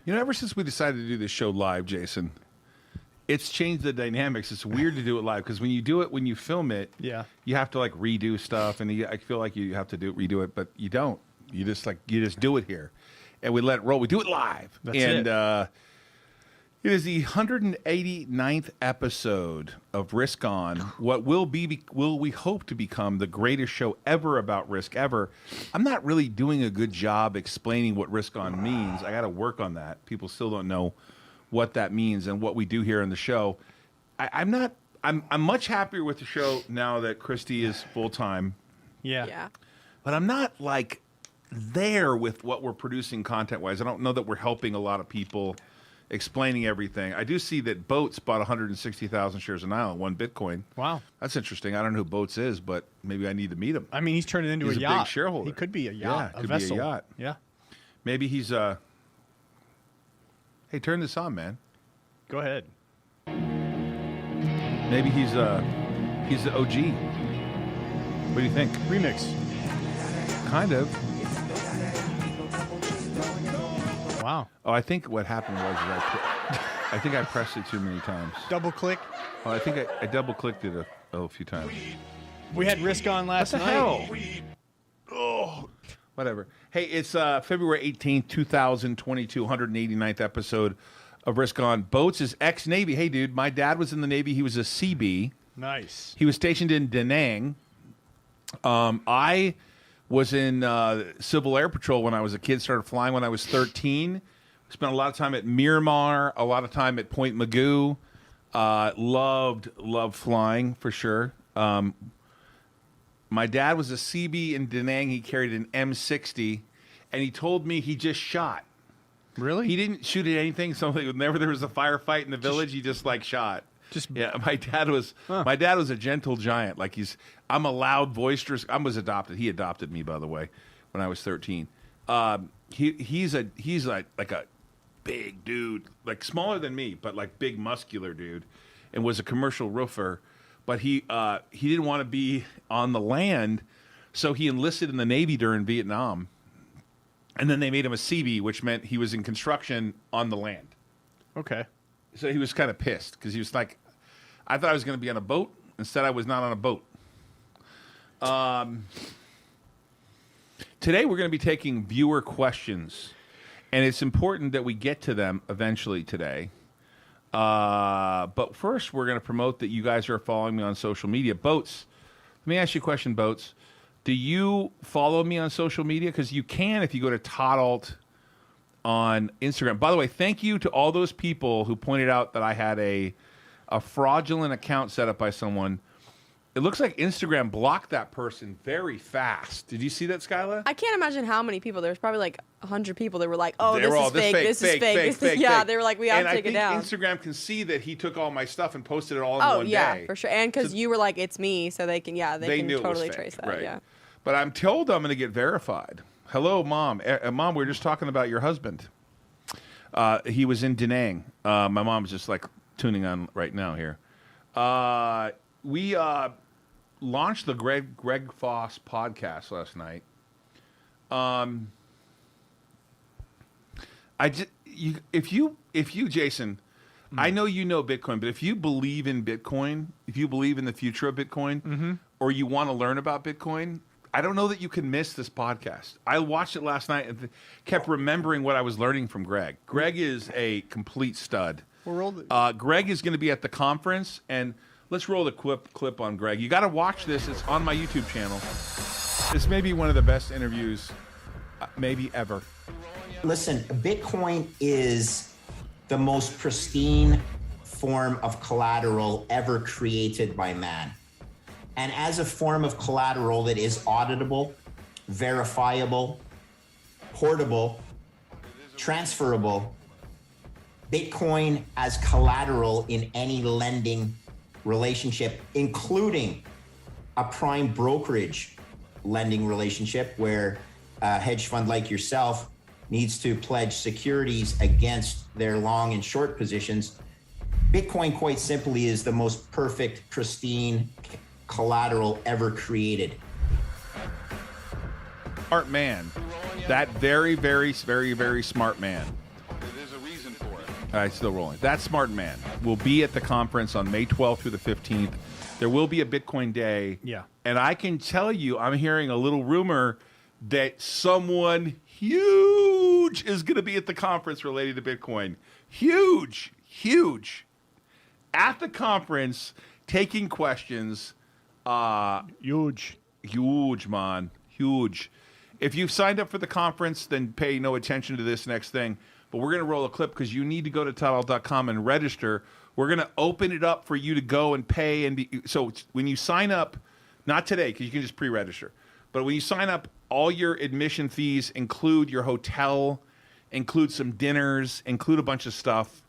You know, ever since we decided to do this show live, Jason, it's changed the dynamics. It's weird to do it live because when you film it, you have to like redo stuff, and I feel like you have to redo it, but you don't. You just do it here, and we let it roll. We do it live. That's it. It is the 189th episode of Risk On. What will we hope to become the greatest show ever about Risk ever. I'm not really doing a good job explaining what Risk On means. I got to work on that. People still don't know what that means and what we do here on the show. I'm much happier with the show now that Christy is full time. Yeah. But I'm not like there with what we're producing content wise. I don't know that we're helping a lot of people explaining everything. I do see that Boats bought 160,000 shares of Nile, 1 Bitcoin. Wow. That's interesting. I don't know who Boats is, but maybe I need to meet him. I mean, he's turning into He's a yacht. Big shareholder. He could be a yacht, yeah, a could vessel. be a yacht. Yeah. Maybe he's Hey, turn this on, man. Go ahead. Maybe he's the OG. What do you think? Remix. Kind of. Wow. Oh, I think what happened was I think I pressed it too many times. Double click. Oh, I think I double clicked it a few times. We had Risk On last What the night. hell? Oh, whatever. Hey, it's February 18th, 2022, 189th episode of Risk On. Boats is ex-Navy. Hey, dude, my dad was in the Navy. He was a CB. Nice. He was stationed in Da Nang. I was in Civil Air Patrol when I was a kid, started flying when I was 13. Spent a lot of time at Miramar, a lot of time at Point Magoo. Loved flying, for sure. My dad was a CB in Da Nang. He carried an M60, and he told me he just shot. Really? He didn't shoot at anything. So whenever there was a firefight in the village, he just like shot. My dad was a gentle giant. Like I'm a loud, boisterous. I was adopted. He adopted me, by the way, when I was 13. He's like a big dude, like smaller than me, but like big muscular dude, and was a commercial roofer. But he didn't want to be on the land, so he enlisted in the Navy during Vietnam. And then they made him a CB, which meant he was in construction on the land. Okay. So he was kind of pissed because he was like, I thought I was going to be on a boat. Instead, I was not on a boat. Today, we're going to be taking viewer questions. And it's important that we get to them eventually today. But first, we're going to promote that you guys are following me on social media. Boats, let me ask you a question, Boats. Do you follow me on social media? Because you can if you go to Todd Ault on Instagram. By the way, thank you to all those people who pointed out that I had a fraudulent account set up by someone. It looks like Instagram blocked that person very fast. Did you see that, Skyla? I can't imagine how many people. There was probably like 100 people that were like, oh, this is fake, this is fake. Yeah, they were like, we have to take it down. And I think Instagram can see that he took all my stuff and posted it all in one day. Oh, yeah, for sure. And because you were like, it's me, so they can, they can totally trace that. Right. Yeah. But I'm told I'm going to get verified. Hello, Mom. Mom, we were just talking about your husband. He was in Da Nang. My mom's just like tuning on right now here. We launched the Greg Foss podcast last night. If you Jason, I know you know Bitcoin, but if you believe in Bitcoin, if you believe in the future of Bitcoin, or you want to learn about Bitcoin, I don't know that you can miss this podcast. I watched it last night and kept remembering what I was learning from Greg. Greg is a complete stud. Greg is going to be at the conference, and let's roll the clip on Greg. You got to watch this. It's on my YouTube channel. This may be one of the best interviews maybe ever. Listen, Bitcoin is the most pristine form of collateral ever created by man. And as a form of collateral that is auditable, verifiable, portable, transferable, Bitcoin as collateral in any lending relationship, including a prime brokerage lending relationship where a hedge fund like yourself needs to pledge securities against their long and short positions. Bitcoin, quite simply, is the most perfect, pristine collateral ever created. Smart man. That very, very, very, very smart man. All right, still rolling. That smart man will be at the conference on May 12th through the 15th. There will be a Bitcoin day. Yeah. And I can tell you, I'm hearing a little rumor that someone huge is going to be at the conference related to Bitcoin. Huge. At the conference, taking questions. Huge, man. Huge. If you've signed up for the conference, then pay no attention to this next thing. But we're going to roll a clip because you need to go to ToddAult.com and register. We're going to open it up for you to go and pay. So when you sign up, not today because you can just pre-register, but when you sign up, all your admission fees include your hotel, include some dinners, include a bunch of stuff.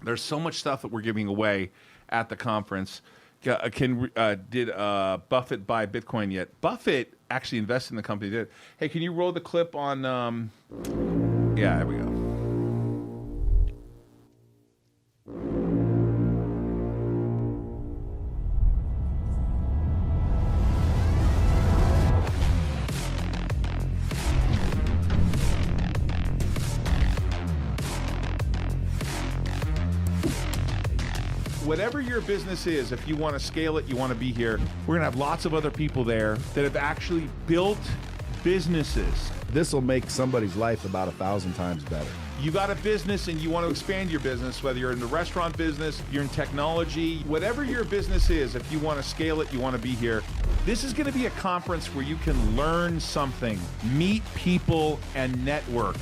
There's so much stuff that we're giving away at the conference. Did Buffett buy Bitcoin yet? Buffett actually invested in the company. Did. Hey, can you roll the clip on? Yeah, there we go. Whatever your business is, if you want to scale it, you want to be here, we're going to have lots of other people there that have actually built businesses. This will make somebody's life about 1,000 times better. You got a business and you want to expand your business, whether you're in the restaurant business, you're in technology, whatever your business is, if you want to scale it, you want to be here. This is going to be a conference where you can learn something, meet people, and network.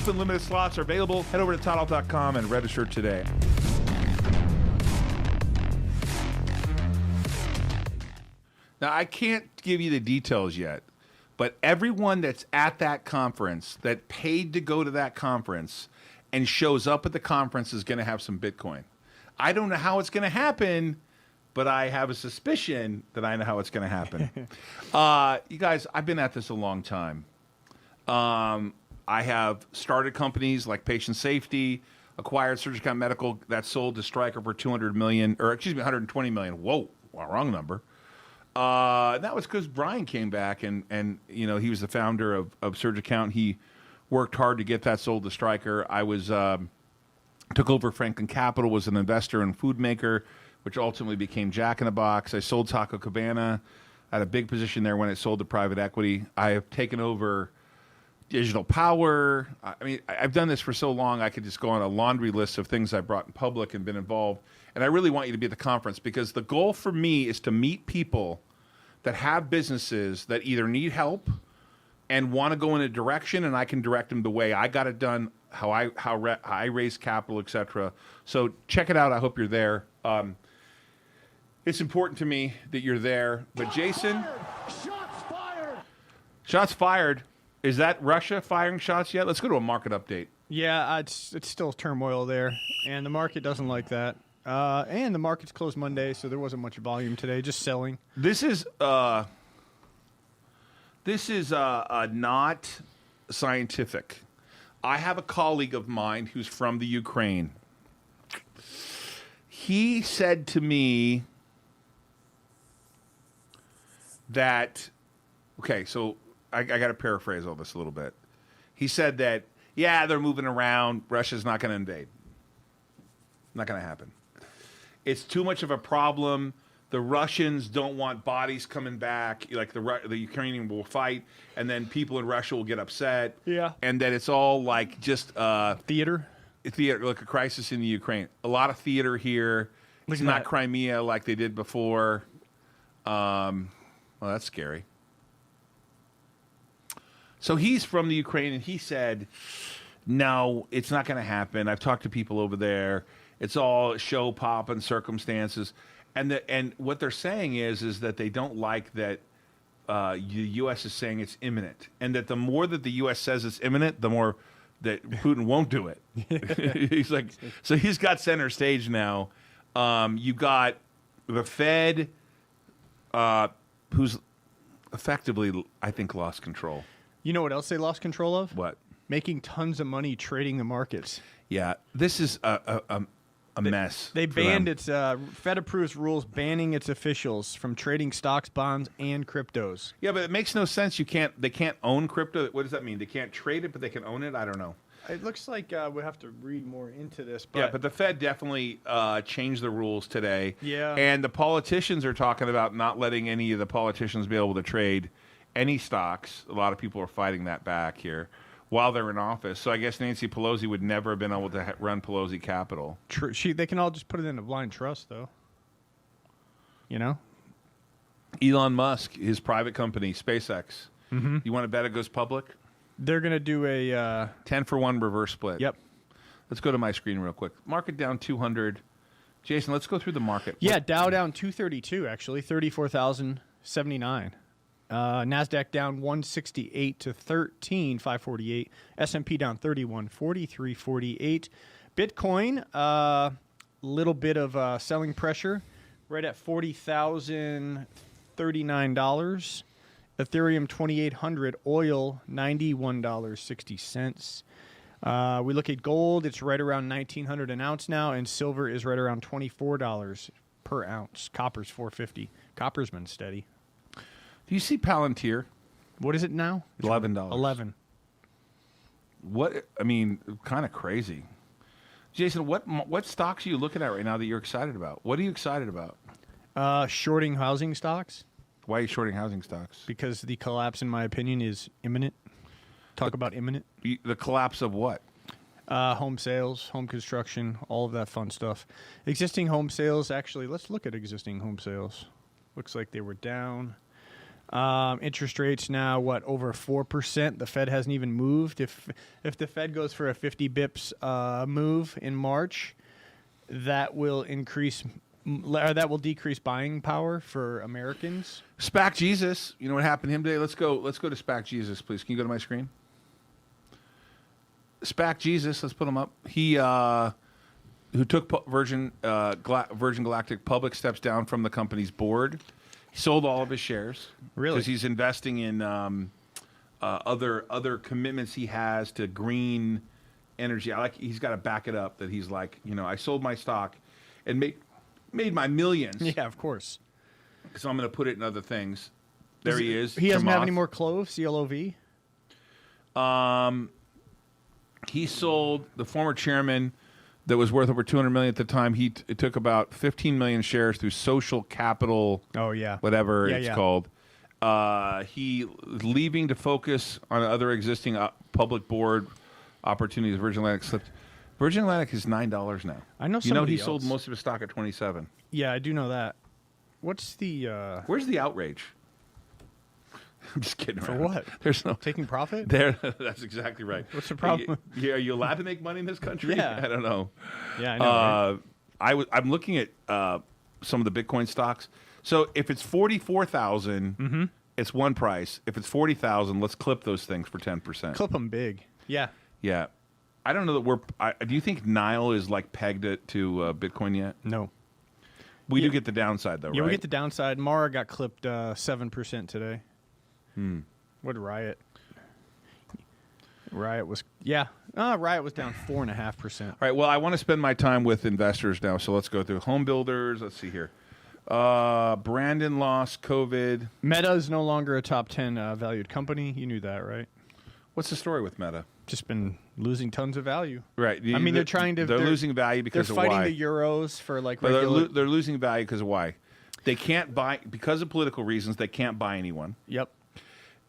Limited slots are available. Head over to ToddAult.com and register today. Now, I can't give you the details yet, but everyone that's at that conference, that paid to go to that conference and shows up at the conference is going to have some Bitcoin. I don't know how it's going to happen, but I have a suspicion that I know how it's going to happen. You guys, I've been at this a long time. I have started companies like Patient Safety, acquired Surgical Medical that sold to Stryker for $120 million. Whoa, wrong number. That was because Brian came back and he was the founder of Surgicount. He worked hard to get that sold to Stryker. I was took over Franklin Capital, was an investor in Food Maker, which ultimately became Jack in the Box. I sold Taco Cabana. I had a big position there when it sold to private equity. I have taken over Digital Power. I mean, I've done this for so long, I could just go on a laundry list of things I brought in public and been involved. And I really want you to be at the conference because the goal for me is to meet people that have businesses that either need help and want to go in a direction, and I can direct them the way I got it done, how I raise capital, etc. So check it out. I hope you're there. It's important to me that you're there. But Jason, shots fired. Shots fired. Is that Russia firing shots yet? Let's go to a market update. Yeah, it's still turmoil there, and the market doesn't like that. And the market's closed Monday, so there wasn't much volume today, just selling. This is not scientific. I have a colleague of mine who's from the Ukraine. He said to me that, okay, so I got to paraphrase all this a little bit. He said that, yeah, they're moving around. Russia's not going to invade. Not going to happen. It's too much of a problem. The Russians don't want bodies coming back. Like the Ukrainian will fight, and then people in Russia will get upset. Yeah. And that it's all like just theater, like a crisis in the Ukraine. A lot of theater here. It's not Crimea like they did before. Well, that's scary. So he's from the Ukraine, and he said, no, it's not going to happen. I've talked to people over there. It's all show, pop, and circumstances. And what they're saying is that they don't like that the U.S. is saying it's imminent, and that the more that the U.S. says it's imminent, the more that Putin won't do it. He's like, so he's got center stage now. You got the Fed, who's effectively, I think, lost control. You know what else they lost control of? What? Making tons of money trading the markets. Yeah, this is a a mess. They banned its Fed approves rules banning its officials from trading stocks, bonds, and cryptos. Yeah, but it makes no sense. They can't own crypto. What does that mean? They can't trade it, but they can own it. I don't know. It looks like we have to read more into this. But yeah, but the Fed definitely changed the rules today. Yeah, and the politicians are talking about not letting any of the politicians be able to trade any stocks. A lot of people are fighting that back here while they're in office. So I guess Nancy Pelosi would never have been able to run Pelosi Capital. True. They can all just put it in a blind trust, though. You know? Elon Musk, his private company, SpaceX. Mm-hmm. You want to bet it goes public? They're going to do a 10-for-1 reverse split. Yep. Let's go to my screen real quick. Market down 200. Jason, let's go through the market. Yeah, Dow down 232, actually, 34,079. NASDAQ down 168 to 13,548. S&P down 31, 43.48. Bitcoin, little bit of selling pressure, right at $40,039. Ethereum 2,800. Oil $91.60. We look at gold; it's right around 1,900 an ounce now, and silver is right around $24 per ounce. Copper's $4.50. Copper's been steady. Do you see Palantir? What is it now? $11. 11. What? I mean, kind of crazy. Jason, what stocks are you looking at right now that you're excited about? What are you excited about? Shorting housing stocks. Why are you shorting housing stocks? Because the collapse, in my opinion, is imminent. Talk about imminent. The collapse of what? Home sales, home construction, all of that fun stuff. Existing home sales, actually, let's look at existing home sales. Looks like they were down. Interest rates now, over 4%? The Fed hasn't even moved. If the Fed goes for a 50 bips move in March, that will decrease buying power for Americans. SPAC Jesus, you know what happened to him today? Let's go to SPAC Jesus, please. Can you go to my screen? SPAC Jesus, let's put him up. He who took Virgin Galactic public, steps down from the company's board. He sold all of his shares. Really? Because he's investing in other commitments he has to green energy. He's got to back it up that he's like, I sold my stock and made my millions. Yeah, of course. So I'm going to put it in other things. There he is. He doesn't have any more clove, CLOV? He sold the former chairman that was worth over $200 million at the time. It took about 15 million shares through Social Capital. Oh yeah, whatever it's called. He leaving to focus on other existing public board opportunities. Virgin Atlantic slipped. Virgin Atlantic is $9 now. I know. He sold most of his stock at 27. Yeah, I do know that. What's the? Where's the outrage? I'm just kidding. For around. What? There's no taking profit. That's exactly right. What's the problem? Are you allowed to make money in this country? Yeah. I don't know. Yeah, I know. Right? I'm looking at some of the Bitcoin stocks. So if it's 44,000, it's one price. If it's 40,000, let's clip those things for 10%. Clip them big. Yeah. Yeah. I don't know that do you think Nile is like pegged it to Bitcoin yet? No. We do get the downside though, right? Yeah, we get the downside. Mara got clipped 7% today. What a Riot. Riot was Riot was down 4.5%. All right. Well, I want to spend my time with investors now, so let's go through home builders. Let's see here. Brandon lost COVID. Meta is no longer a top 10 valued company. You knew that, right? What's the story with Meta? Just been losing tons of value. Right. They're trying to. They're losing value because of why? They're fighting the euros for like. But they're losing value because of why? They can't buy because of political reasons. They can't buy anyone. Yep.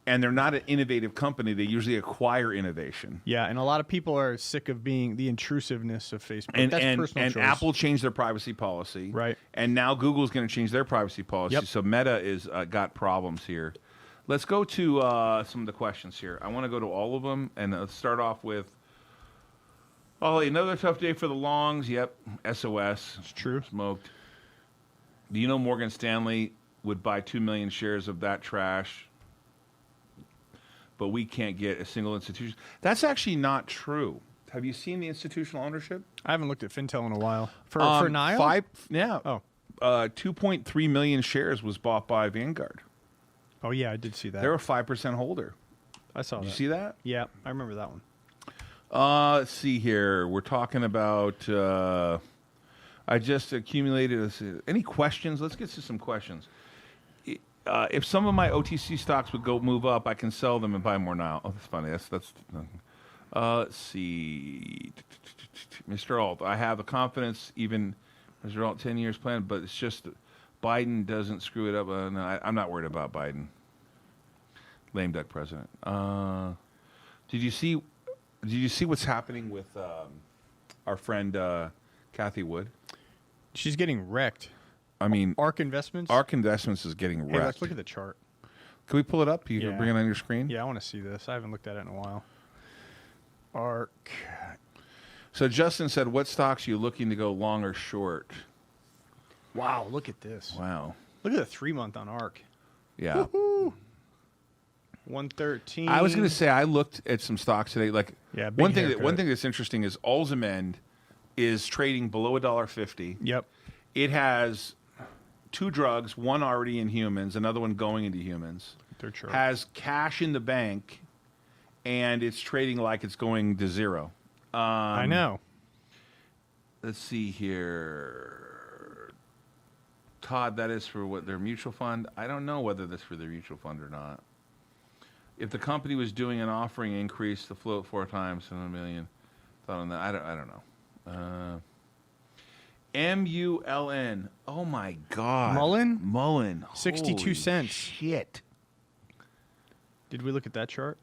And they're not an innovative company. They usually acquire innovation. Yeah, and a lot of people are sick of being the intrusiveness of Facebook. That's personal choice. Apple changed their privacy policy. Right. And now Google's going to change their privacy policy. Yep. So Meta is got problems here. Let's go to some of the questions here. I want to go to all of them, and let's start off with another tough day for the longs. Yep, SOS. It's true. Smoked. Do you know Morgan Stanley would buy 2 million shares of that trash? But we can't get a single institution. That's actually not true. Have you seen the institutional ownership? I haven't looked at Fintel in a while. For Nile? 2.3 million shares was bought by Vanguard. Oh, yeah, I did see that. They're a 5% holder. I saw that. Did you see that? Yeah, I remember that one. Let's see here. We're talking about I just accumulated. Any questions? Let's get to some questions. If some of my OTC stocks would move up, I can sell them and buy more now. Oh, that's funny. That's. Let's see, Mr. Ault. I have the confidence, even Mr. Ault, 10 years plan, but it's just Biden doesn't screw it up. No, I'm not worried about Biden. Lame duck president. Did you see what's happening with our friend Kathy Wood? She's getting wrecked. I mean, ARK Investments. ARK Investments is getting wrecked. Hey, let's look at the chart. Can we pull it up? You can bring it on your screen. Yeah, I want to see this. I haven't looked at it in a while. ARK. So Justin said, "What stocks are you looking to go long or short?" Wow, look at this. Wow. Look at the 3-month on ARK. Yeah. Woo-hoo. 113. I was going to say I looked at some stocks today. Like one thing that's interesting is Alzamend is trading below $1.50. Yep. It has 2 drugs, one already in humans, another one going into humans. They're true. Has cash in the bank, and it's trading like it's going to zero. I know. Let's see here. Todd, that is for what, their mutual fund? I don't know whether that's for their mutual fund or not. If the company was doing an offering increase the float 4 times, 7 million. Thought on that. I don't know. MULN. Oh my God. Mullen. 62 Holy cents. Shit. Did we look at that chart?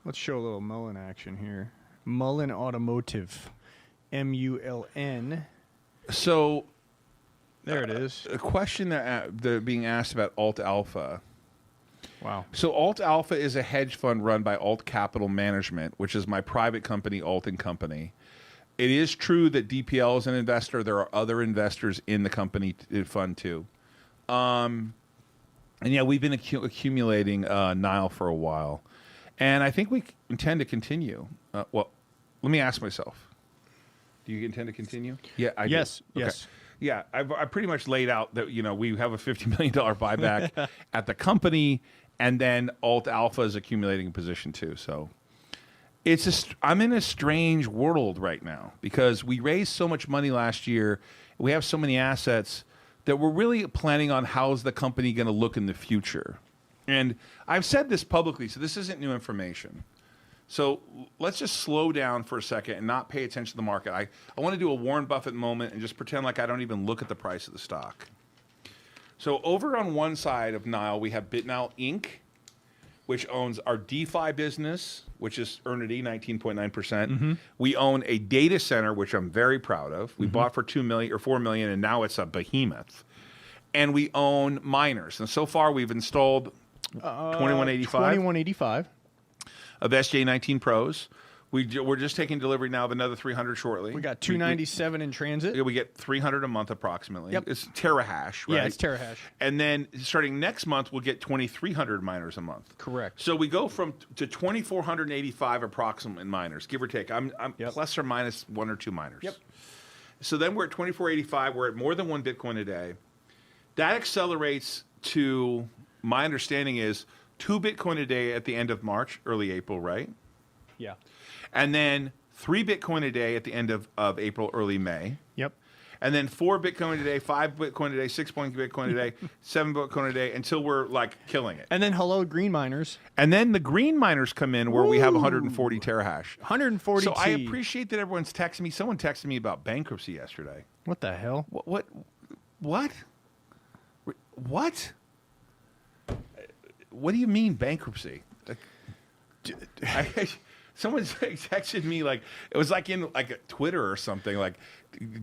Let's show a little Mullen action here. Mullen Automotive. MULN. So there it is. A question that they're being asked about Alt Alpha. Wow. So Alt Alpha is a hedge fund run by Alt Capital Management, which is my private company, Alt & Company. It is true that DPL is an investor. There are other investors in the company fund too. And yeah, we've been accumulating Nile for a while. And I think we intend to continue. Well, let me ask myself. Do you intend to continue? Yeah, I do. Yes. Okay. Yes. Yeah, I pretty much laid out that, we have a $50 million buyback at the company, and then Alt Alpha is accumulating a position too. So I'm in a strange world right now because we raised so much money last year. We have so many assets that we're really planning on how's the company going to look in the future. And I've said this publicly, so this isn't new information. So let's just slow down for a second and not pay attention to the market. I want to do a Warren Buffett moment and just pretend like I don't even look at the price of the stock. So over on one side of Nile, we have BitNile Inc., which owns our DeFi business, which is Earnity, 19.9%. Mm-hmm. We own a data center, which I'm very proud of. We bought for $2 million or $4 million, and now it's a behemoth. And we own miners. And so far, we've installed 2185 of SJ19 Pros. We're just taking delivery now of another 300 shortly. We got 297 in transit. We get 300 a month approximately. Yep. It's terahash, right? Yeah, it's terahash. And then starting next month, we'll get 2,300 miners a month. Correct. So we go to 2,485 approximate miners, give or take. I'm plus or minus 1 or 2 miners. Yep. So then we're at 2,485. We're at more than 1 Bitcoin a day. That accelerates to, my understanding is, 2 Bitcoin a day at the end of March, early April, right? Yeah. And then 3 Bitcoin a day at the end of April, early May. Yep. And then 4 Bitcoin a day, 5 Bitcoin a day, 6 Bitcoin a day, 7 Bitcoin a day, until we're like killing it. And then hello, green miners. And then the green miners come in where we have 140 terahash. 140 So I appreciate that everyone's texting me. Someone texted me about bankruptcy yesterday. What the hell? What? What do you mean bankruptcy? Someone texted me like it was like in like a Twitter or something like,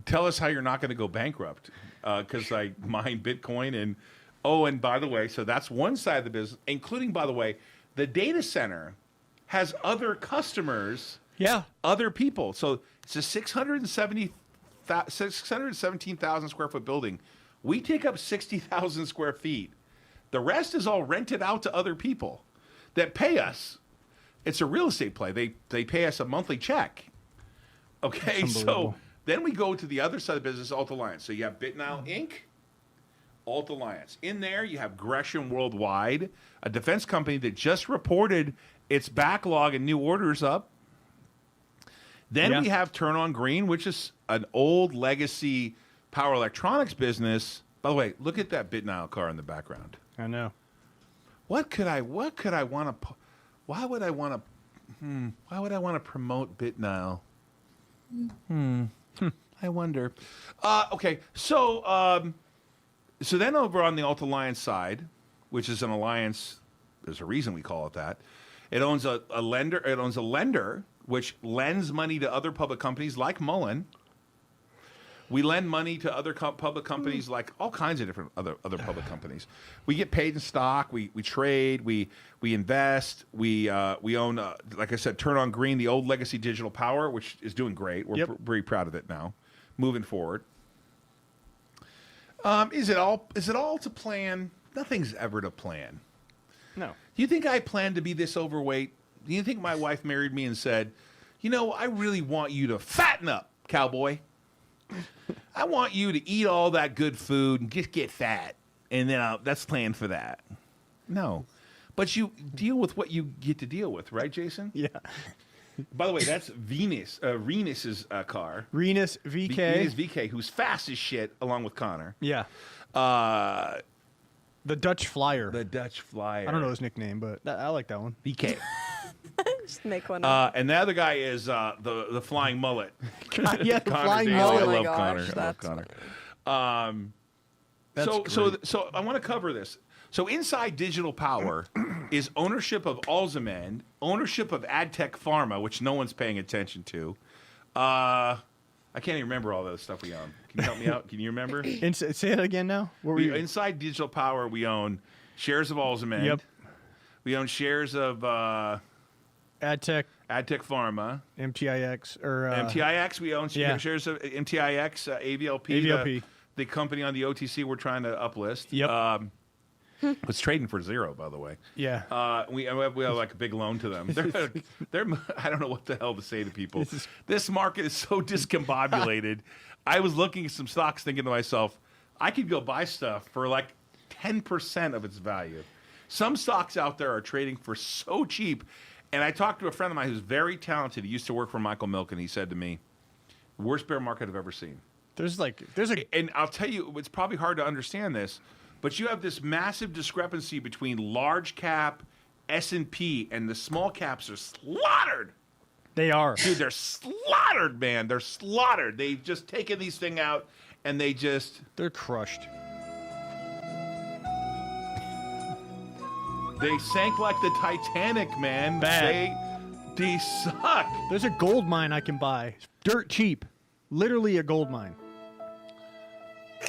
tell us how you're not going to go bankrupt because I mine Bitcoin and by the way, so that's one side of the business, including by the way, the data center has other customers, other people. So it's a 617,000 square foot building. We take up 60,000 square feet. The rest is all rented out to other people that pay us. It's a real estate play. They pay us a monthly check. Okay, so then we go to the other side of the business, Alt Alliance. So you have BitNile Inc., Alt Alliance. In there, you have Gresham Worldwide, a defense company that just reported its backlog and new orders up. Then we have Turn On Green, which is an old legacy power electronics business. By the way, look at that BitNile car in the background. I know. Why would I want to promote BitNile? I wonder. Okay, so then over on the Alt Alliance side, which is an alliance, there's a reason we call it that. It owns a lender. It owns a lender which lends money to other public companies like Mullen. We lend money to other public companies like all kinds of different other public companies. We get paid in stock. We trade. We invest. We own, like I said, Turn On Green, the old legacy Digital Power, which is doing great. We're very proud of it now, moving forward. Is it all to plan? Nothing's ever to plan. No. Do you think I plan to be this overweight? Do you think my wife married me and said, I really want you to fatten up, cowboy? I want you to eat all that good food and just get fat, and then that's planned for that. No, but you deal with what you get to deal with, right, Jason? Yeah. By the way, that's Renus's car. Renus VK. Renus VK, who's fast as shit, along with Connor. Yeah. The Dutch Flyer. The Dutch Flyer. I don't know his nickname, but I like that one. VK. Just make one up. And the other guy is the Flying Mullet. Yeah, the Flying Daly. Mullet. I love gosh, Connor. that's I love Connor. So I want to cover this. So inside Digital Power is ownership of Alzamend, ownership of AdTech Pharma, which no one's paying attention to. I can't even remember all the stuff we own. Can you help me out? Can you remember? Say it again now. Inside Digital Power, we own shares of Alzamend. Yep. We own shares of AdTech Pharma. MTIX or MTIX. We own shares of MTIX, AVLP. The company on the OTC we're trying to uplist. Yep. It's trading for zero, by the way. Yeah. We have like a big loan to them. They're I don't know what the hell to say to people. This market is so discombobulated. I was looking at some stocks thinking to myself, I could go buy stuff for like 10% of its value. Some stocks out there are trading for so cheap. And I talked to a friend of mine who's very talented. He used to work for Michael Milken. He said to me, worst bear market I've ever seen. And I'll tell you, it's probably hard to understand this, but you have this massive discrepancy between large cap S&P and the small caps are slaughtered. They are. Dude, they're slaughtered, man. They're slaughtered. They've just taken these things out and they're crushed. They sank like the Titanic, man. Bad. They suck. There's a gold mine I can buy. Dirt cheap. Literally a gold mine.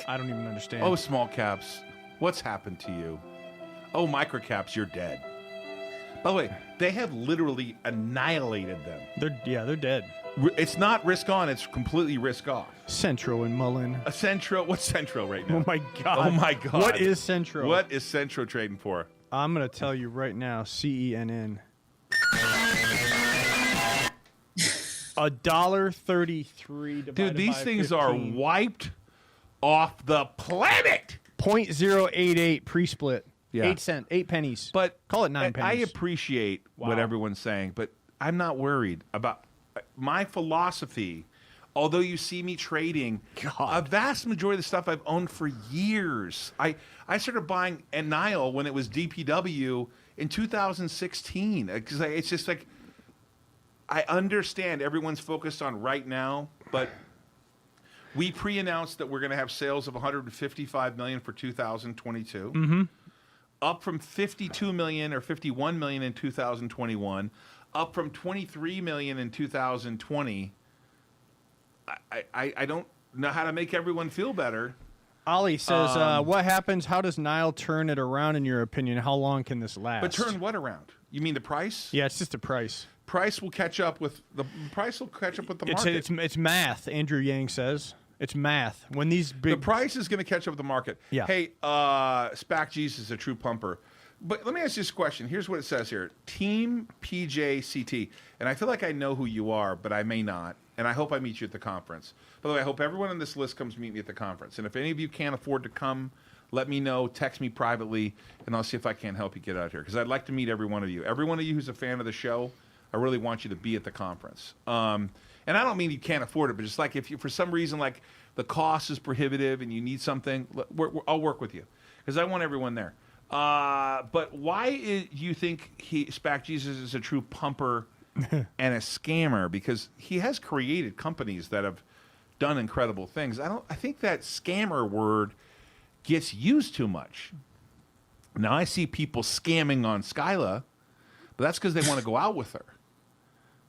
I don't even understand. Oh, small caps. What's happened to you? Oh, microcaps, you're dead. By the way, they have literally annihilated them. They're dead. It's not risk on, it's completely risk off. Centro and Mullen. What's Centro right now? Oh my god. Oh my god. What is Centro? What is Centro trading for? I'm going to tell you right now, CNN. $1.33. Dude, these things are wiped off the planet. 0.088 pre-split. Yeah. 8 pennies. But call it 9 pennies. I appreciate what everyone's saying, but I'm not worried about my philosophy. Although you see me trading, a vast majority of the stuff I've owned for years. I started buying at Nile when it was DPW in 2016. Because it's just like, I understand everyone's focused on right now, but we pre-announced that we're going to have sales of $155 million for 2022. Mm-hmm. Up from 52 million or 51 million in 2021, up from 23 million in 2020. I don't know how to make everyone feel better. Ollie says, what happens? How does Nile turn it around, in your opinion? How long can this last? But turn what around? You mean the price? Yeah, it's just the price. Price will catch up with the market. It's math, Andrew Yang says. It's math. When these big... The price is going to catch up with the market. Yeah. Hey, SPAC Jesus is a true pumper. But let me ask you this question. Here's what it says here. Team PJCT. And I feel like I know who you are, but I may not. And I hope I meet you at the conference. By the way, I hope everyone on this list comes meet me at the conference. And if any of you can't afford to come, let me know. Text me privately, and I'll see if I can't help you get out here. Because I'd like to meet every one of you. Every one of you who's a fan of the show, I really want you to be at the conference. And I don't mean you can't afford it, but just like if you, for some reason, like the cost is prohibitive and you need something, I'll work with you because I want everyone there. But why do you think SPAC Jesus is a true pumper and a scammer? Because he has created companies that have done incredible things. I think that scammer word gets used too much. Now I see people scamming on Skyla, but that's because they want to go out with her.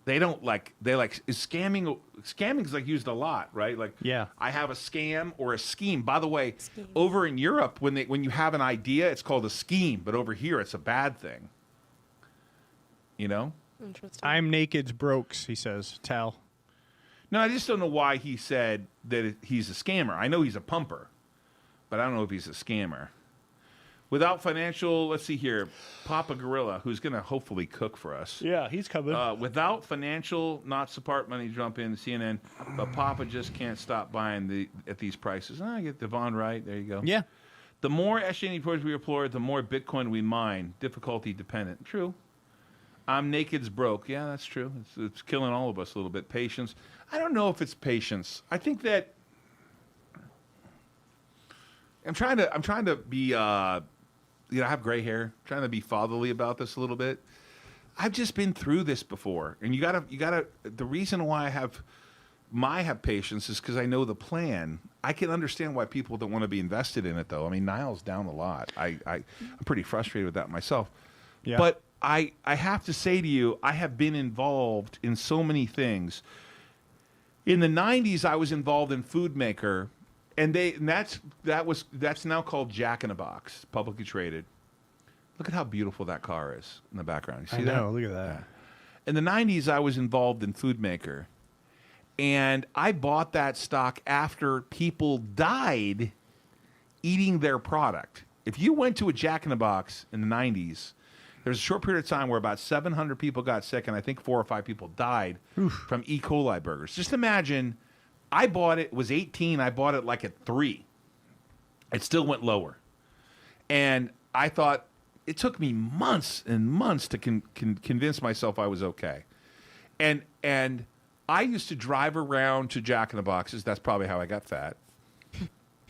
They don't like scamming. Scamming is like used a lot, right? Like, yeah, I have a scam or a scheme. By the way, over in Europe, when you have an idea, it's called a scheme, but over here, it's a bad thing. You know? Interesting. I'm naked's brokes, he says. Tal. No, I just don't know why he said that he's a scammer. I know he's a pumper, but I don't know if he's a scammer. Without financial, let's see here, Papa Gorilla, who's going to hopefully cook for us. Yeah, he's coming. Without financial, not support money, jump in, CNN, but Papa just can't stop buying at these prices. I get Devon right. There you go. Yeah. The more exchange reports we deploy, the more Bitcoin we mine. Difficulty dependent. True. I'm naked's broke. Yeah, that's true. It's killing all of us a little bit. Patience. I don't know if it's patience. I think that I'm trying to be. I have gray hair. I'm trying to be fatherly about this a little bit. I've just been through this before, and you gotta. The reason why I have patience is because I know the plan. I can understand why people don't want to be invested in it, though. I mean, Nile's down a lot. I'm pretty frustrated with that myself. Yeah. But I have to say to you, I have been involved in so many things. In the 90s, I was involved in Food Maker. And that's now called Jack in a Box, publicly traded. Look at how beautiful that car is in the background. You see that? I know, look at that. Yeah. In the 90s, I was involved in Food Maker. And I bought that stock after people died eating their product. If you went to a Jack in a Box in the 90s, there was a short period of time where about 700 people got sick, and I think 4 or 5 people died from E. coli burgers. Just imagine... I bought it was 18. I bought it like at 3. It still went lower. And I thought it took me months and months to convince myself I was okay. And I used to drive around to Jack in the Boxes. That's probably how I got fat.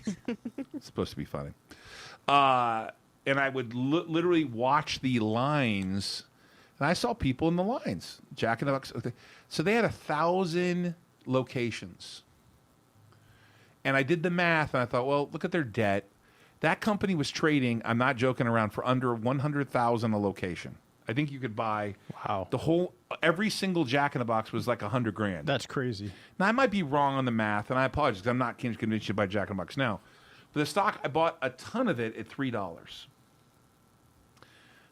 It's supposed to be funny. And I would literally watch the lines. And I saw people in the lines. Jack in the Box. So they had 1,000 locations. And I did the math, and I thought, well, look at their debt. That company was trading, I'm not joking around, for under $100,000 a location. I think you could buy every single Jack in the Box was like $100,000. That's crazy. Now, I might be wrong on the math, and I apologize, because I'm not convinced you to buy Jack in the Box now. But the stock, I bought a ton of it at $3.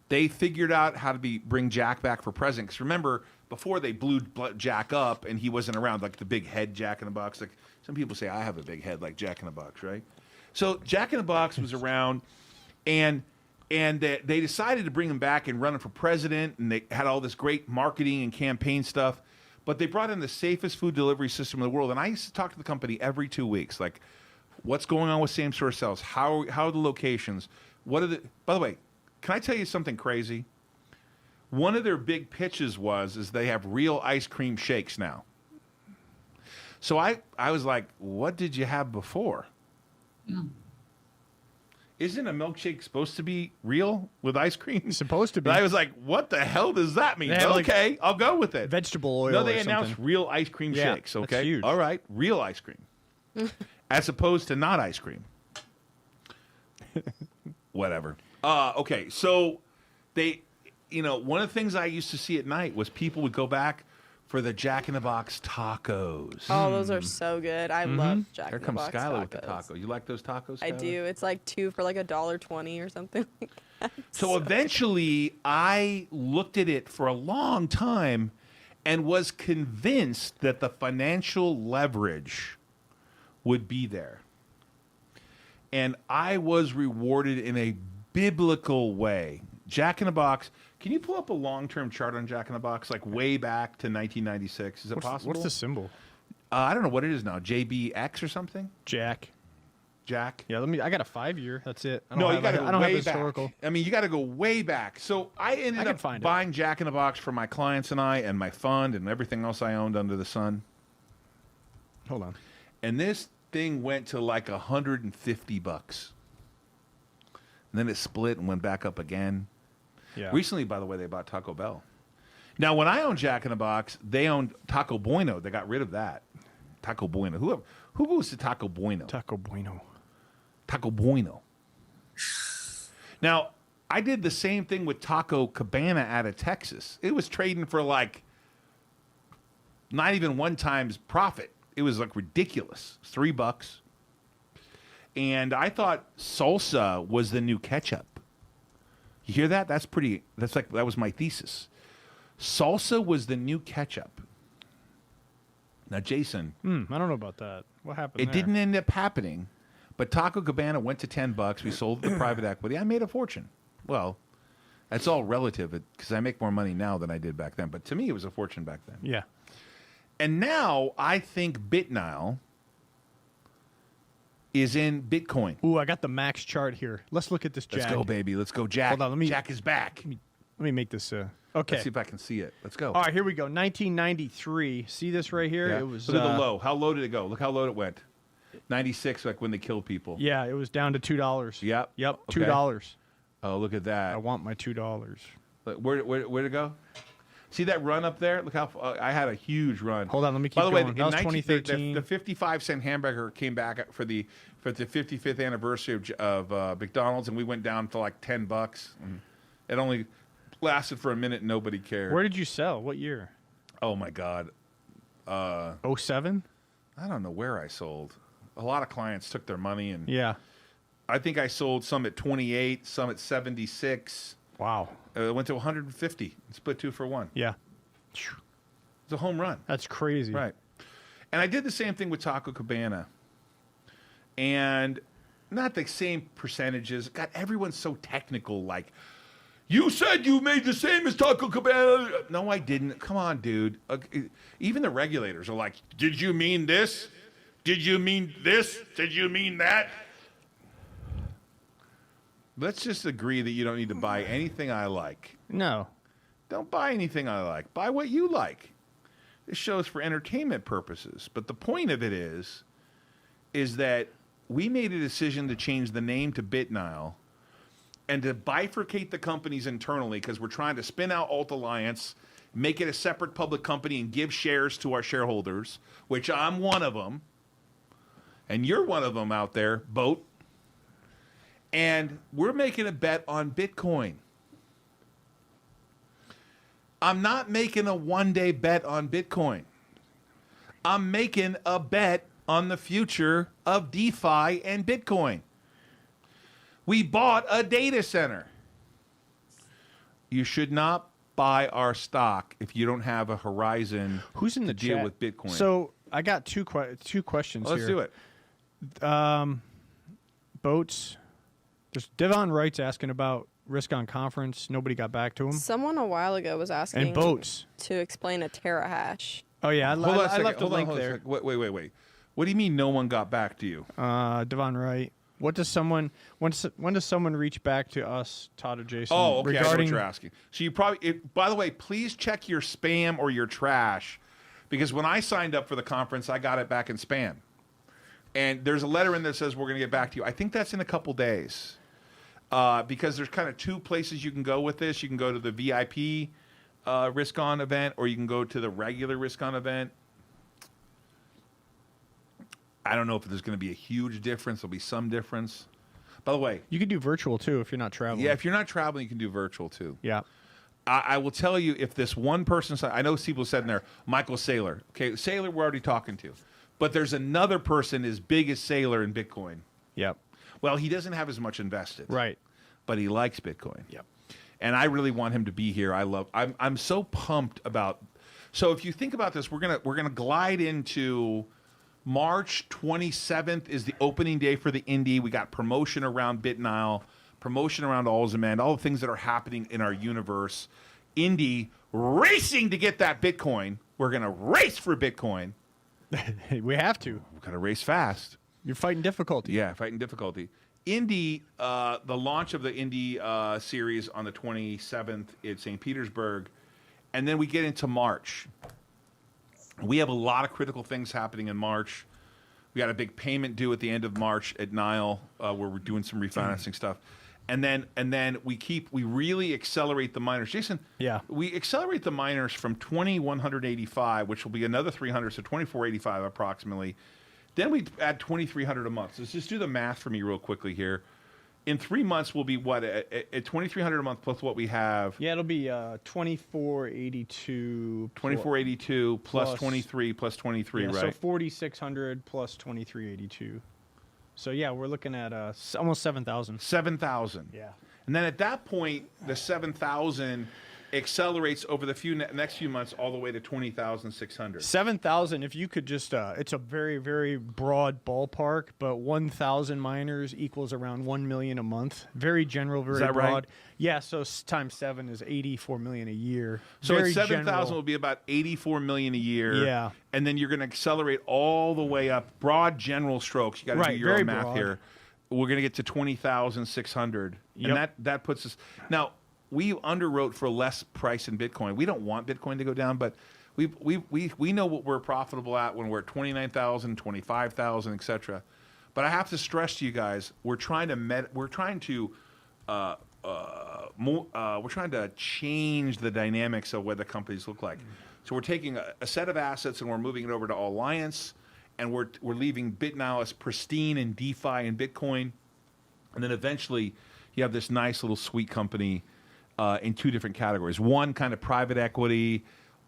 They figured out how to bring Jack back for president. Because remember, before they blew Jack up and he wasn't around, like the big head Jack in the Box. Like some people say, I have a big head like Jack in the Box, right? So Jack in the Box was around, and they decided to bring him back and run him for president, and they had all this great marketing and campaign stuff. But they brought in the safest food delivery system in the world. And I used to talk to the company every 2 weeks, like, what's going on with same-store sales? How are the locations? What are the? By the way, can I tell you something crazy? One of their big pitches is they have real ice cream shakes now. So I was like, what did you have before? Yeah. Isn't a milkshake supposed to be real with ice cream? It's supposed to be. But I was like, what the hell does that mean? Okay, I'll go with it. Vegetable oil. No, they announced real ice cream shakes. Okay, that's huge. All right, real ice cream, as opposed to not ice cream. Whatever. Okay, so they, one of the things I used to see at night was people would go back for the Jack in the Box tacos. Oh, those are so good. I love Jack in the Box tacos. Here comes Skylar with the taco. You like those tacos, Skylar? I do. It's like 2 for like $1.20 or something like that. So eventually, I looked at it for a long time and was convinced that the financial leverage would be there. And I was rewarded in a biblical way. Jack in the Box. Can you pull up a long-term chart on Jack in the Box, like way back to 1996? Is it possible? What's the symbol? I don't know what it is now. JBX or something? Jack. Jack? Yeah, I got a 5-year. That's it. You got to go I don't have way historical. back. I mean, you got to go way back. So I ended up buying Jack in the Box for my clients and I, and my fund, and everything else I owned under the sun. Hold on. And this thing went to like $150. And then it split and went back up again. Yeah. Recently, by the way, they bought Taco Bell. Now, when I owned Jack in the Box, they owned Taco Bueno. They got rid of that. Taco Bueno. Who goes to Taco Bueno? Taco Bueno. Taco Bueno. Now, I did the same thing with Taco Cabana out of Texas. It was trading for like not even 1 time's profit. It was like ridiculous. $3. And I thought salsa was the new ketchup. You hear that? That was my thesis. Salsa was the new ketchup. Now, Jason. I don't know about that. What happened It didn't end up happening, but Taco Cabana went to $10. We sold it to private equity. I made a fortune. Well, that's all relative because I make more money now than I did back then. But to me, it was a fortune back then. Yeah. And now I think Nile is in Bitcoin. Ooh, I got the max chart here. Let's look at this Jack. Let's go, baby. Let's go, Jack. Hold on, Jack is back. Let me make this. Okay. Let's see if I can see it. Let's go. All right, here we go. 1993. See this right here? Yeah. It was. Look at the low. How low did it go? Look how low it went. 96, like when they killed people. Yeah, it was down to $2. Yep. Yep. Okay. $2. Oh, look at that. I want my $2. Where'd it go? See that run up there? Look how I had a huge run. Hold on, let me keep By the going. way, That was 2013. The 55-cent hamburger came back for the 55th anniversary of McDonald's, and we went down to like $10. It only lasted for a minute, and nobody cared. Where did you sell? What year? Oh my God. 07? I don't know where I sold. A lot of clients took their money, and Yeah. I think I sold some at 28, some at 76. Wow. It went to 150. Split 2 for 1. Yeah. It's a home run. That's crazy. Right. And I did the same thing with Taco Cabana. And not the same percentages. God, everyone's so technical. Like, you said you made the same as Taco Cabana. No, I didn't. Come on, dude. Even the regulators are like, did you mean this? Did you mean this? Did you mean that? Let's just agree that you don't need to buy anything I like. No. Don't buy anything I like. Buy what you like. This show's for entertainment purposes. But the point of it is that we made a decision to change the name to Nile and to bifurcate the companies internally because we're trying to spin out Ault Alliance, make it a separate public company, and give shares to our shareholders, which I'm one of them. And you're one of them out there, Boat. And we're making a bet on Bitcoin. I'm not making a one-day bet on Bitcoin. I'm making a bet on the future of DeFi and Bitcoin. We bought a data center. You should not buy our stock if you don't have a horizon Who's in the to deal chat? with Bitcoin. So I got two questions Let's here. do it. Boats. There's Devon Wright's asking about risk on conference. Nobody got back to him. Someone a while ago was asking And Boats to explain a terahash. Oh yeah, I left a link there. Wait. What do you mean no one got back to you? Devon Wright. When does someone reach back to us, Todd or Jason? Oh, okay. I know what regarding you're asking. So you probably. By the way, please check your spam or your trash, because when I signed up for the conference, I got it back in spam. And there's a letter in there that says we're going to get back to you. I think that's in a couple days, because there's kind of 2 places you can go with this. You can go to the VIP Risk On event, or you can go to the regular Risk On event. I don't know if there's going to be a huge difference. There'll be some difference. By the way, you can do virtual too if you're not traveling. yeah, if you're not traveling, you can do virtual too. Yeah. I will tell you, if this one person, I know people said in there, Michael Saylor. Okay, Saylor we're already talking to. But there's another person as big as Saylor in Bitcoin. Yep. Well, he doesn't have as much invested. Right. But he likes Bitcoin. Yep. And I really want him to be here. I'm so pumped about. So if you think about this, we're gonna glide into March 27th is the opening day for the Indy. We got promotion around Nile, promotion around Alzamend, all the things that are happening in our universe. Indy racing to get that Bitcoin. We're gonna race for Bitcoin. We have to. We've got to race fast. You're fighting difficulty. Yeah, fighting difficulty. Indy, the launch of the Indy series on the 27th in St. Petersburg, and then we get into March. We have a lot of critical things happening in March. We got a big payment due at the end of March at Nile, where we're doing some refinancing stuff, and then we really accelerate the miners. Jason, we accelerate the miners from 2,185, which will be another 300, so 2,485 approximately. Then we add 2,300 a month. So let's just do the math for me real quickly here. In 3 months, we'll be what at 2,300 a month plus what we have. Yeah, it'll be 2,482. 2,482 plus 23 plus 23, right? So 4,600 plus 2,382. So yeah, we're looking at almost 7,000. 7,000. Yeah. And then at that point, the 7,000 accelerates over the next few months all the way to 20,600. 7,000. If you could just, it's a very, very broad ballpark, but 1,000 miners equals around 1 million a month. Very general, very broad. Right? Yeah. So times 7 is 84 million a year. So at 7,000 will be about 84 million a year. Yeah. And then you're going to accelerate all the way up. Broad general strokes. You got to do your own math here. We're going to get to 20,600, and that puts us now. We underwrote for less price in Bitcoin. We don't want Bitcoin to go down, but we know what we're profitable at when we're at 29,000, 25,000, etc. But I have to stress to you guys, we're trying to change the dynamics of what the companies look like. So we're taking a set of assets and we're moving it over to Alliance, and we're leaving BitNile as pristine in DeFi and Bitcoin, and then eventually you have this nice little sweet company. In two different categories. One kind of private equity,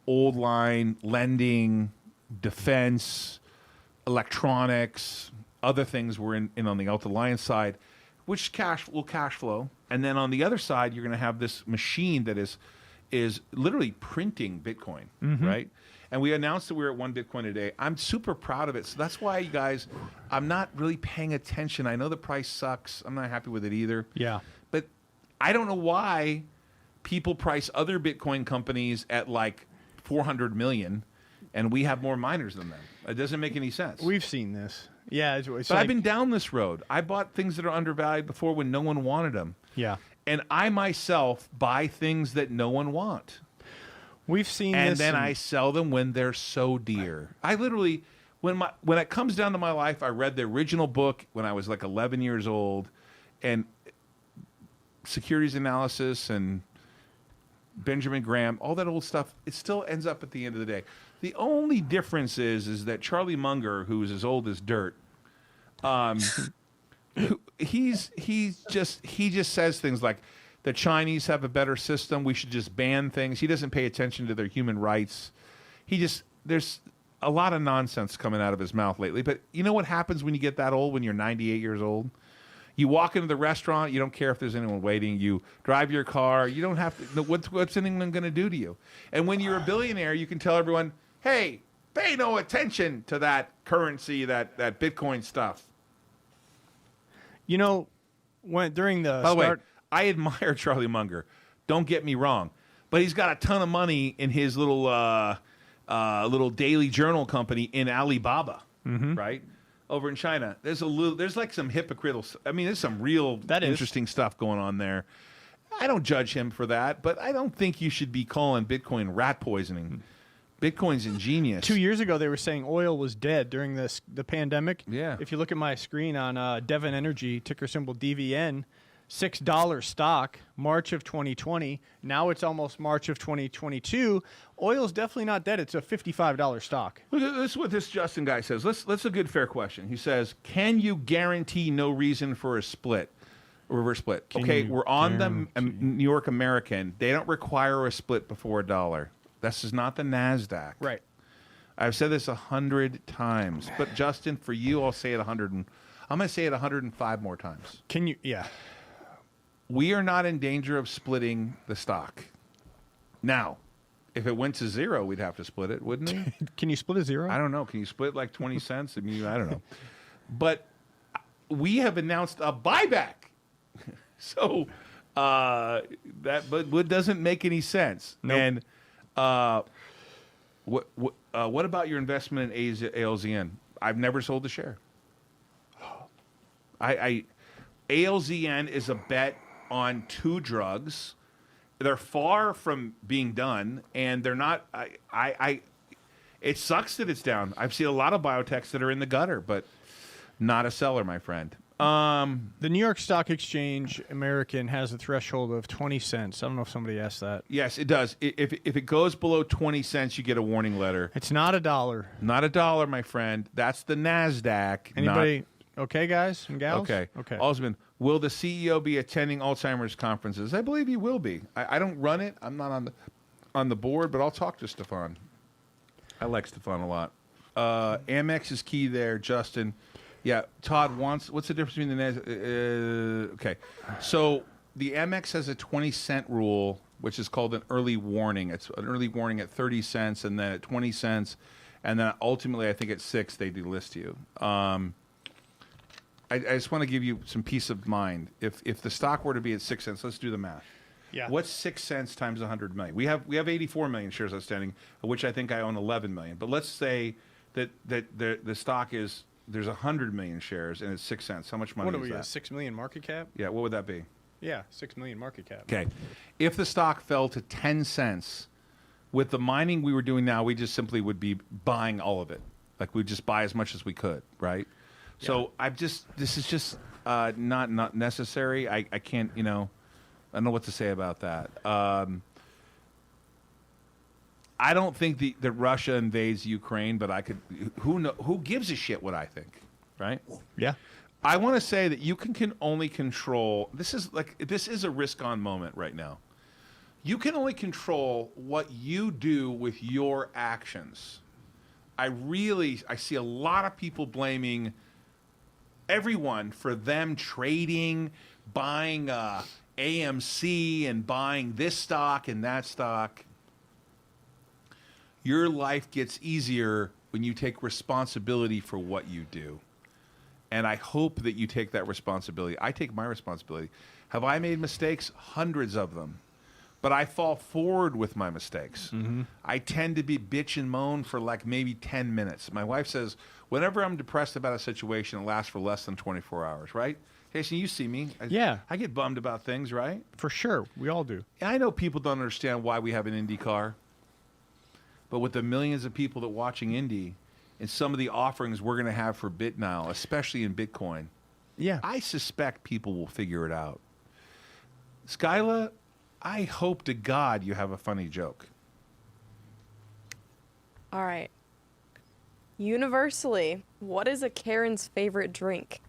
old line, lending, defense, electronics, other things we're in on the Alt Alliance side, which will cash flow. And then on the other side, you're going to have this machine that is literally printing Bitcoin, right? And we announced that we were at 1 Bitcoin a day. I'm super proud of it. So that's why, you guys, I'm not really paying attention. I know the price sucks. I'm not happy with it either. Yeah. But I don't know why people price other Bitcoin companies at like 400 million, and we have more miners than them. It doesn't make any sense. We've seen this. Yeah. It's but I've been down this road. I bought things that are undervalued before when no one wanted them. Yeah. And I myself buy things that no one want. We've seen and this. And then I sell them when they're so dear. I literally, when it comes down to my life, I read the original book when I was like 11 years old, and securities analysis and Benjamin Graham, all that old stuff, it still ends up at the end of the day. The only difference is that Charlie Munger, who's as old as dirt, he just says things like the Chinese have a better system, we should just ban things. He doesn't pay attention to their human rights. There's a lot of nonsense coming out of his mouth lately. But you know what happens when you get that old, when you're 98 years old? You walk into the restaurant, you don't care if there's anyone waiting. You drive your car, you don't have to. What's anyone going to do to you? And when you're a billionaire, you can tell everyone, hey, pay no attention to that currency, that Bitcoin stuff. You know, during the By the way, I admire Charlie Munger. Don't get me wrong. But he's got a ton of money in his little daily journal company in Alibaba, right? Over in China, there's like some hypocritical. I mean, there's some real interesting stuff going on there. I don't judge him for that, but I don't think you should be calling Bitcoin rat poisoning. Bitcoin's ingenious. 2 years ago, they were saying oil was dead during the pandemic. Yeah. If you look at my screen on Devon Energy, ticker symbol DVN, $6 stock, March of 2020. Now it's almost March of 2022. Oil's definitely not dead. It's a $55 stock. Look at this. What this Justin guy says. Let's a good fair question. He says, "Can you guarantee no reason for a split, a reverse split?" Okay, we're on the New York American. They don't require a split before $1. This is not the NASDAQ. Right. I've said this 100 times, but Justin, for you, I'll say it 100. I'm going to say it 105 more times. Can you? Yeah. We are not in danger of splitting the stock. Now, if it went to zero, we'd have to split it, wouldn't we? Can you split a zero? I don't know. Can you split like 20 cents? I mean, I don't know. But we have announced a buyback. So but doesn't make any sense. Nope. And what about your investment in ALZN? I've never sold a share. ALZN is a bet on 2 drugs. They're far from being done, and they're not. It sucks that it's down. I've seen a lot of biotechs that are in the gutter, but not a seller, my friend. The New York Stock Exchange American has a threshold of 20 cents. I don't know if somebody asked that. Yes, it does. If it goes below 20 cents, you get a warning letter. It's not $1. Not $1, my friend. That's the NASDAQ. Anybody okay, guys and gals? Okay. Osman, will the CEO be attending Alzheimer's conferences? I believe he will be. I don't run it. I'm not on the board, but I'll talk to Stefan. I like Stefan a lot. Amex is key there, Justin. Yeah, Todd wants. What's the difference between the NASDAQ? Okay, so the Amex has a 20-cent rule, which is called an early warning. It's an early warning at 30 cents, and then at 20 cents, and then ultimately, I think at 6 they delist you. I just want to give you some peace of mind. If the stock were to be at 6 cents, let's do the math. Yeah. What's 6 cents times 100 million? We have 84 million shares outstanding, of which I think I own 11 million. But let's say that the stock is. There's 100 million shares, and it's 6 cents. How much money is that? What are we, 6 million market cap? Yeah, what would that be? Yeah, 6 million market cap. Okay. If the stock fell to 10 cents, with the mining we were doing now, we just simply would be buying all of it. Like, we'd just buy as much as we could, right? Yeah. So this is just not necessary. I can't, I don't know what to say about that. I don't think that Russia invades Ukraine, but I could. Who gives a shit what I think, right? Yeah. I want to say that you can only control. This is a risk-on moment right now. You can only control what you do with your actions. I see a lot of people blaming everyone for them trading, buying AMC and buying this stock and that stock. Your life gets easier when you take responsibility for what you do. And I hope that you take that responsibility. I take my responsibility. Have I made mistakes? Hundreds of them. But I fall forward with my mistakes. Mm-hmm. I tend to be bitch and moan for like maybe 10 minutes. My wife says, whenever I'm depressed about a situation, it lasts for less than 24 hours, right? Jason, you see me. I get bummed about things, right? For sure. We all do. I know people don't understand why we have an Indy car. But with the millions of people that are watching Indy and some of the offerings we're going to have for Nile, especially in Bitcoin, I suspect people will figure it out. Skyla, I hope to God you have a funny joke. All right. Universally, what is a Karen's favorite drink?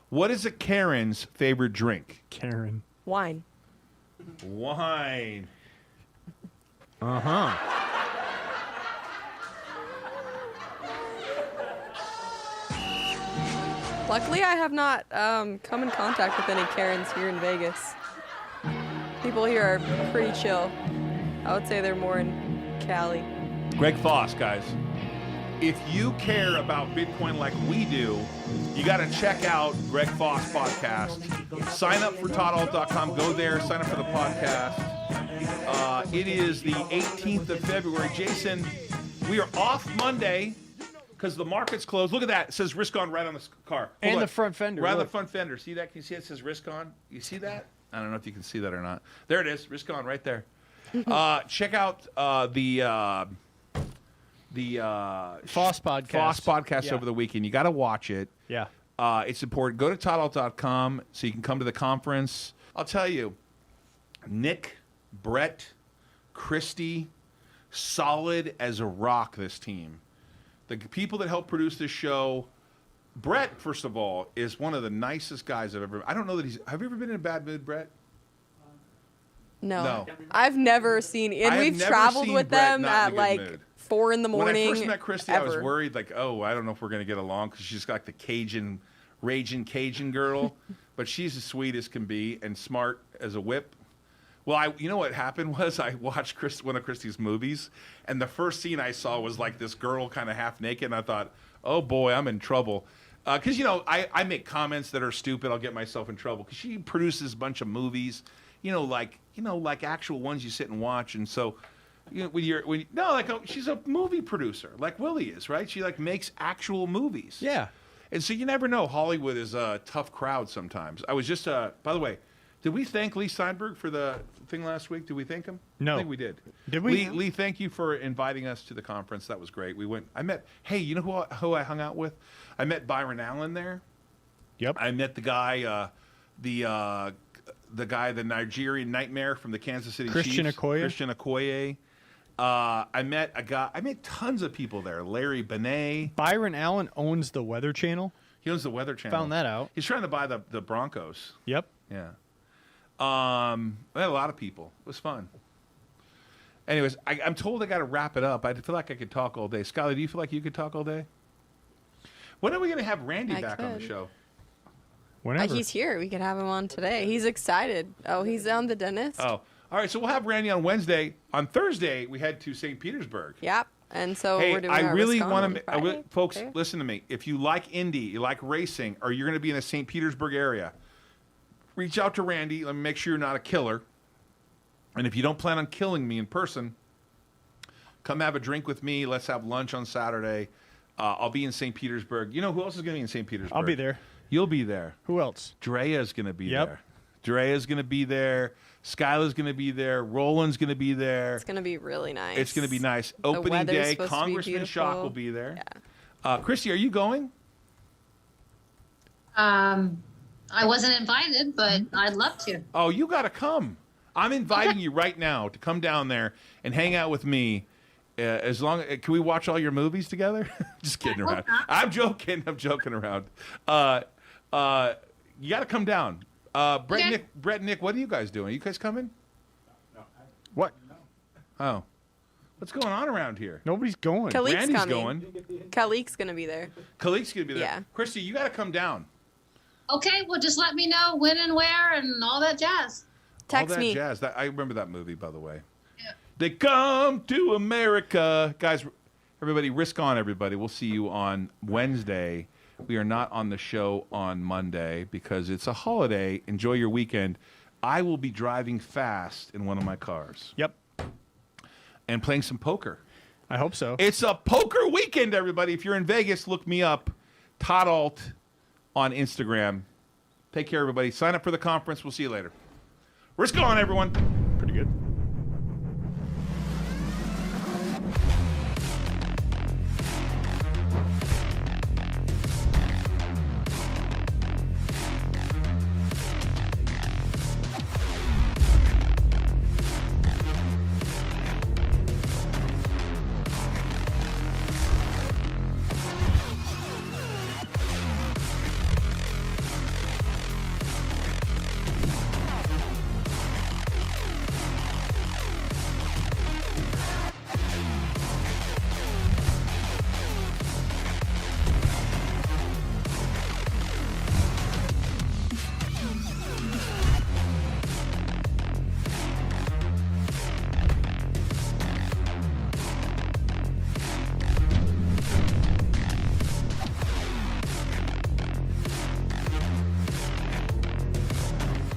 What is a Karen's favorite drink? Karen. Wine. Wine. Uh-huh. Luckily, I have not come in contact with any Karens here in Vegas. People here are pretty chill. I would say they're more in Cali. Greg Foss, guys. If you care about Bitcoin like we do, you got to check out Greg Foss podcast. Sign up for ToddAult.com. Go there. Sign up for the podcast. It is the 18th of February. Jason, we are off Monday because the market's closed. Look at that. It says risk on right on the car. And the front fender. Right on the front fender. See that? Can you see it says risk on? You see that? I don't know if you can see that or not. There it is. Risk on right there. Check out the Foss podcast. Foss podcast over the weekend. You got to watch it. Yeah. It's important. Go to ToddAult.com so you can come to the conference. I'll tell you, Nick, Brett, Christy, solid as a rock, this team. The people that help produce this show, Brett, first of all, is one of the nicest guys I've ever. I don't know that he's. Have you ever been in a bad mood, Brett? No. I've never seen. And we've traveled with them at like mood. 4 in the morning. When I first met Christy, I was worried, like, oh, I don't know if we're going to get along because she's got like the raging Cajun girl, but she's as sweet as can be and smart as a whip. Well, you know what happened was I watched one of Christy's movies, and the first scene I saw was like this girl kind of half naked, and I thought, oh boy, I'm in trouble. Because, I make comments that are stupid. I'll get myself in trouble because she produces a bunch of movies, like actual ones you sit and watch. And so, she's a movie producer like Willie is, right? She like makes actual movies. Yeah. And so you never know. Hollywood is a tough crowd sometimes. I was just, by the way, did we thank Lee Steinberg for the thing last week? Did we thank him? No. I think we did. Did we? Lee, thank you for inviting us to the conference. That was great. We went. I met. Hey, you know who I hung out with? I met Byron Allen there. Yep. I met the guy, the Nigerian Nightmare from the Kansas City Christian Chiefs. Okoye. Christian Okoye. I met a guy. I met tons of people there. Larry Benet. Byron Allen owns the Weather Channel. He owns the Weather Channel. Found that out. He's trying to buy the Broncos. Yep. Yeah. I had a lot of people. It was fun. Anyways, I'm told I got to wrap it up. I feel like I could talk all day. Skylar, do you feel like you could talk all day? When are we going to have Randy back on the show? Whenever. He's here. We could have him on today. He's excited. Oh, he's on the dentist. Oh, all right. So we'll have Randy on Wednesday. On Thursday, we head to St. Petersburg. Yep. And so Hey, we're doing I our really Wisconsin want to, Friday. folks, Okay. listen to me. If you like Indy, you like racing, or you're going to be in the St. Petersburg area, reach out to Randy. Let me make sure you're not a killer. And if you don't plan on killing me in person, come have a drink with me. Let's have lunch on Saturday. I'll be in St. Petersburg. You know who else is going to be in St. Petersburg? I'll be there. You'll be there. Who else? Drea's going to be Yep. there. Drea's going to be there. Skylar's going to be there. Roland's going to be there. It's going to be really nice. It's going to be nice. Opening weather's day, supposed to be Congressman Schock beautiful. will be there. Yeah. Christy, are you going? I wasn't invited, but I'd love to. Oh, you got to come. I'm inviting you right now to come down there and hang out with me. As long can we watch all your movies together? Just kidding around. I'm joking. I'm joking around. You got to come down. Brett and Nick, what are you guys doing? Are you guys coming? What? Oh, what's going on around here? Nobody's going. Khalik's Randy's coming. going. Khalik's going to be there. Khalik's gonna be there. Yeah. Christy, you got to come down. Okay, well, just let me know when and where and all that jazz. Text all that me. jazz. I remember that movie, by the way. Yeah. They come to America. Guys, everybody, risk on, everybody. We'll see you on Wednesday. We are not on the show on Monday because it's a holiday. Enjoy your weekend. I will be driving fast in one of my cars. Yep. And playing some poker. I hope so. It's a poker weekend, everybody. If you're in Vegas, look me up. Todd Ault on Instagram. Take care, everybody. Sign up for the conference. We'll see you later. Risk on, everyone. Pretty good.